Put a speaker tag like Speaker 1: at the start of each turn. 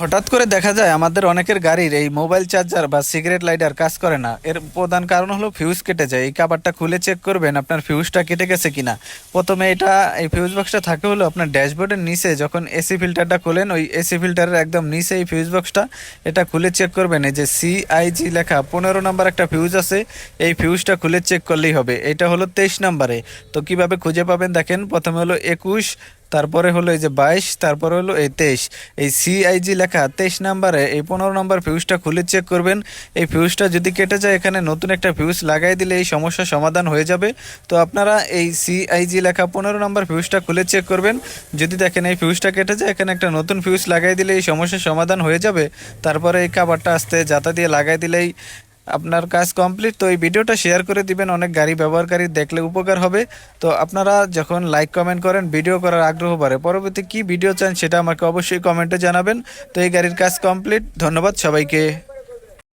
Speaker 1: হঠাৎ করে দেখা যায় আমাদের অনেকের গাড়ির এই মোবাইল চার্জার বা সিগারেট লাইটার কাজ করে না। এর প্রধান কারণ হলো ফিউজ কেটে যায়। এই কাভারটা খুলে চেক করবেন আপনার ফিউজটা কেটে গেছে কিনা। প্রথমে এটা এই ফিউজ বক্সটা থাকে হলো আপনার ড্যাশবোর্ডের নিচে, যখন এসি ফিল্টারটা খোলেন ওই এসি ফিল্টারের একদম নিচে এই ফিউজ বক্সটা, এটা খুলে চেক করবেন। এই যে CIG লেখা 15 নাম্বার একটা ফিউজ আছে, এই ফিউজটা খুলে চেক করলেই হবে। এটা হলো 23 নাম্বারে। তো কিভাবে খুঁজে পাবেন দেখেন, প্রথমে হলো 21, তারপরে হলো এই যে 22, তারপরে হলো এই 23। এই CIG লেখা 23 নাম্বারে এই 15 নাম্বার ফিউজটা খুলে চেক করবেন। এই ফিউজটা যদি কেটে যায়, এখানে নতুন একটা ফিউজ লাগাই দিলে এই সমস্যার সমাধান হয়ে যাবে। তো আপনারা এই CIG লেখা 15 নাম্বার ফিউজটা খুলে চেক করবেন। যদি দেখেন এই ফিউজটা কেটে যায়, এখানে একটা নতুন ফিউজ লাগাই দিলে এই সমস্যার সমাধান হয়ে যাবে। তারপরে এই কাভারটা আস্তে জাতা দিয়ে লাগাই দিলেই আপনার কাজ কমপ্লিট। তো এই ভিডিওটা শেয়ার করে দিবেন, অনেক গাড়ি ব্যবহারকারী দেখলে উপকার হবে। তো আপনারা যখন লাইক কমেন্ট করেন, ভিডিও করার আগ্রহ বাড়ে। পরবর্তী কি ভিডিও চান সেটা আমাকে অবশ্যই কমেন্টে জানাবেন। তো এই গাড়ির কাজ কমপ্লিট। ধন্যবাদ সবাইকে।